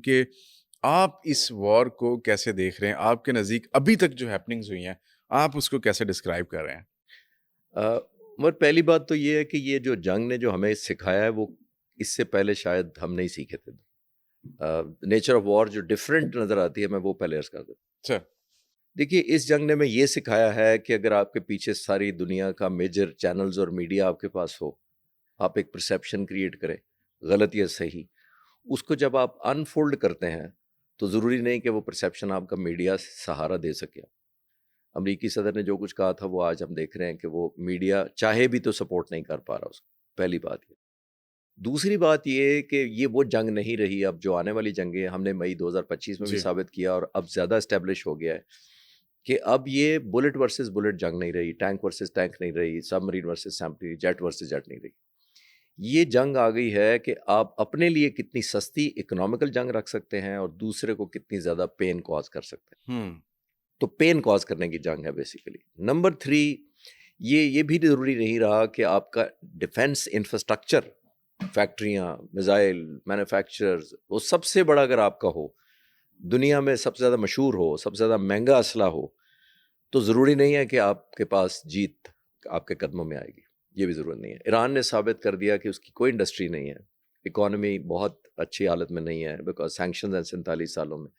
کہ آپ اس وار کو کیسے دیکھ رہے ہیں؟ آپ کے نزدیک ابھی تک جو ہیپننگز ہوئی ہیں آپ اس کو کیسے ڈسکرائب کر رہے ہیں؟ مگر پہلی بات تو یہ ہے کہ یہ جو جنگ نے جو ہمیں سکھایا ہے وہ اس سے پہلے شاید ہم نہیں سیکھے تھے. نیچر آف وار جو ڈفرینٹ نظر آتی ہے میں وہ پہلے عرض کر دیتا ہوں. اچھا، دیکھیے اس جنگ نے ہمیں یہ سکھایا ہے کہ اگر آپ کے پیچھے ساری دنیا کا میجر چینلز اور میڈیا آپ کے پاس ہو، آپ ایک پرسیپشن کریٹ کریں غلط یا صحیح، اس کو جب آپ انفولڈ کرتے ہیں تو ضروری نہیں کہ وہ پرسیپشن آپ کا میڈیا سہارا دے سکے. امریکی صدر نے جو کچھ کہا تھا وہ آج ہم دیکھ رہے ہیں کہ وہ میڈیا چاہے بھی تو سپورٹ نہیں کر پا رہا اس کو. پہلی بات یہ. دوسری بات یہ کہ یہ وہ جنگ نہیں رہی اب جو آنے والی جنگیں ہم نے مئی 2025 میں بھی جی ثابت کیا اور اب زیادہ اسٹیبلش ہو گیا ہے کہ اب یہ بلٹ ورسز بلٹ جنگ نہیں رہی، ٹینک ورسز ٹینک نہیں رہی، سب مرین ورسز سب مرین، جیٹ ورسز جیٹ نہیں رہی. یہ جنگ آ گئی ہے کہ آپ اپنے لیے کتنی سستی اکنامیکل جنگ رکھ سکتے ہیں اور دوسرے کو کتنی زیادہ پین کاز کر سکتے ہیں. تو پین کاز کرنے کی جنگ ہے بیسیکلی. نمبر 3 یہ بھی ضروری نہیں رہا کہ آپ کا ڈیفینس انفراسٹرکچر، فیکٹریاں، میزائل مینوفیکچررز، وہ سب سے بڑا اگر آپ کا ہو، دنیا میں سب سے زیادہ مشہور ہو، سب سے زیادہ مہنگا اسلحہ ہو، تو ضروری نہیں ہے کہ آپ کے پاس جیت آپ کے قدموں میں آئے گی. یہ بھی ضرورت نہیں ہے. ایران نے ثابت کر دیا کہ اس کی کوئی انڈسٹری نہیں ہے، اکانومی بہت اچھی حالت میں نہیں ہے بیکاز سینکشنز ہیں 47 سالوں میں.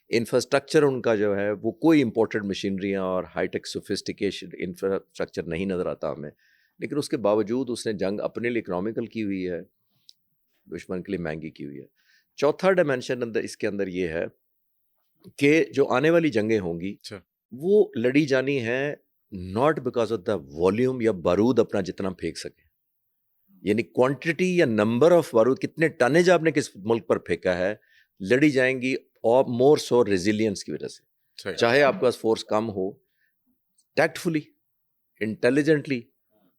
انفراسٹرکچر ان کا جو ہے وہ کوئی امپورٹڈ مشینریاں اور ہائی ٹیک سوفسٹیکیشن انفراسٹرکچر نہیں نظر آتا ہمیں، لیکن اس کے باوجود اس نے جنگ اپنے لیے اکنامیکل کی ہوئی ہے، دشمن کے لیے مہنگی کی ہوئی ہے. چوتھا ڈائمینشن اس کے اندر یہ ہے کہ جو آنے والی جنگیں ہوں گی وہ لڑی جانی ہیں not because of the volume یا بارود اپنا جتنا پھینک سکے، یعنی کوانٹٹی یا نمبر آف بارود کتنے ٹنیج آپ نے کس ملک پر پھینکا ہے، لڑی جائیں گی اور مور سو ریزیلینس کی وجہ سے. چاہے آپ کے پاس فورس کم ہو، tactfully, intelligently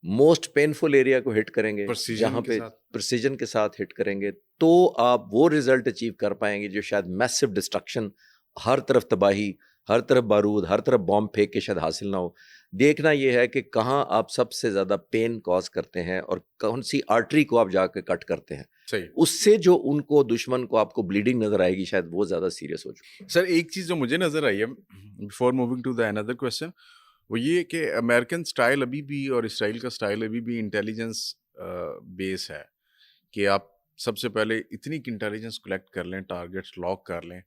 most painful area کو ہٹ کریں گے، جہاں پہ پریسیجن کے ساتھ ہٹ کریں گے تو آپ وہ ریزلٹ اچیو کر پائیں گے جو شاید میسو ڈسٹرکشن، ہر طرف تباہی، ہر طرف بارود، ہر طرف بامب پھینک کے شاید حاصل نہ ہو. دیکھنا یہ ہے کہ کہاں آپ سب سے زیادہ پین کاز کرتے ہیں اور کون سی آرٹری کو آپ جا کے کٹ کرتے ہیں. اس سے جو ان کو دشمن کو آپ کو بلیڈنگ نظر آئے گی شاید وہ زیادہ سیریس ہو چکی. سر ایک چیز جو مجھے نظر آئی ہے before moving to the another question, وہ یہ کہ امریکن سٹائل ابھی بھی اور اسرائیل کا سٹائل ابھی بھی انٹیلیجنس بیس ہے کہ آپ سب سے پہلے اتنی انٹیلیجنس کلیکٹ کر لیں، ٹارگیٹس لاک کر لیں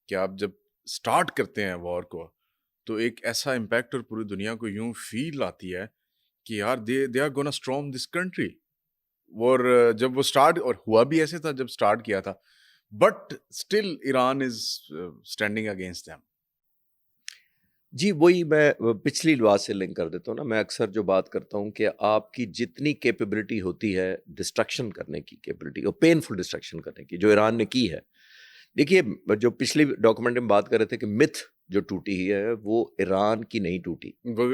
کہ آپ جب سٹارٹ کرتے ہیں وار کو تو ایک ایسا امپیکٹ اور پوری دنیا کو یوں فیل آتی ہے کہ یار they are gonna اسٹرام this country. اور جب وہ سٹارٹ، اور ہوا بھی ایسے تھا جب سٹارٹ کیا تھا، but still Iran is standing against them. جی وہی میں پچھلی بات سے لنک کر دیتا ہوں نا. میں اکثر جو بات کرتا ہوں کہ آپ کی جتنی کیپیبلٹی ہوتی ہے ڈسٹرکشن کرنے کی کیپیبلٹی اور پینفل ڈسٹرکشن کرنے کی، جو ایران نے کی ہے. دیکھیے جو پچھلی ڈاکومنٹ میں بات کر رہے تھے کہ متھ جو ٹوٹی ہے وہ ایران کی نہیں ٹوٹی، وہ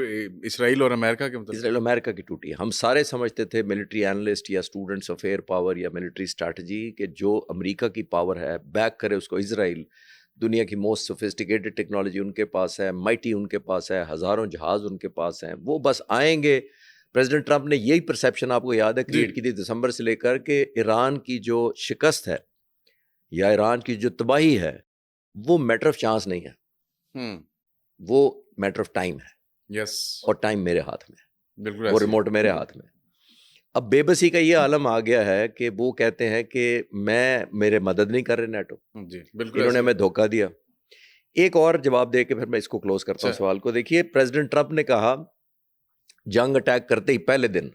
اسرائیل اور امریکہ کے مطلب اسرائیل اور امریکہ کی ٹوٹی ہے. ہم سارے سمجھتے تھے ملٹری اینالسٹ یا اسٹوڈنٹس آف ایئر پاور یا ملٹری اسٹریٹجی کہ جو امریکہ کی پاور ہے بیک کرے اس کو اسرائیل. دنیا کی موسٹ سوفسٹیکیٹڈ ٹیکنالوجی ان کے پاس ہے، مائٹی ان کے پاس ہے، ہزاروں جہاز ان کے پاس ہیں، وہ بس آئیں گے. پریزیڈنٹ ٹرمپ نے یہی پرسیپشن آپ کو یاد ہے کریٹ کی تھی دسمبر سے لے کر کہ ایران کی جو شکست ہے یا ایران کی جو تباہی ہے وہ میٹر آف چانس نہیں ہے، وہ میٹر آف ٹائم ہے. یس، اور ٹائم میرے ہاتھ میں، بالکل وہ ریموٹ میرے ہاتھ میں. اب بے بسی کا یہ عالم آ گیا ہے کہ وہ کہتے ہیں کہ میرے مدد نہیں کر رہے نیٹو، جی بالکل انہوں نے ہمیں دھوکہ دیا. ایک اور جواب دے کے پھر میں اس کو کلوز کرتا ہوں سوال کو. دیکھیے پریزیڈنٹ ٹرمپ نے کہا جنگ اٹیک کرتے ہی پہلے دن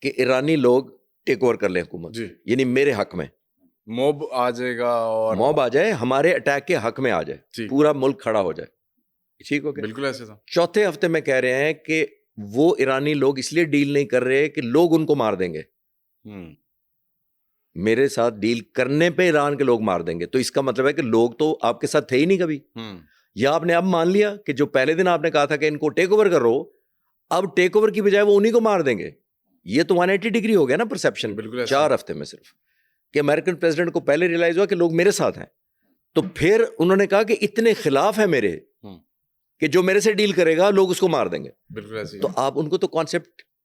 کہ ایرانی لوگ ٹیک اوور کر لیں حکومت، یعنی میرے حق میں موب آ جائے گا، اور موب آ جائے، ہمارے اٹیک کے حق میں آ جائے، پورا ملک کھڑا ہو جائے. ٹھیک ہو گیا، بالکل ایسے تھا. چوتھے ہفتے میں کہہ رہے ہیں کہ وہ ایرانی لوگ اس لیے ڈیل نہیں کر رہے کہ لوگ ان کو مار دیں گے، میرے ساتھ ڈیل کرنے پہ ایران کے لوگ مار دیں گے. تو اس کا مطلب ہے کہ لوگ تو آپ کے ساتھ تھے ہی نہیں کبھی، یا آپ نے اب مان لیا کہ جو پہلے دن آپ نے کہا تھا کہ ان کو ٹیک اوور کرو، اب ٹیک اوور کی بجائے وہ انہی کو مار دیں گے. یہ تو 180 ڈگری ہو گیا نا پرسیپشن 4 ہفتے میں صرف، کہ امریکن پریزیڈنٹ کو پہلے ریئلائز ہوا کہ لوگ میرے ساتھ ہیں. تو پھر انہوں نے کہا کہ اتنے خلاف ہیں میرے کہ جو میرے سے ڈیل کرے گا لوگ اس کو مار دیں گے. بالکل ایسے. تو آپ ان کو تو کانسیپٹ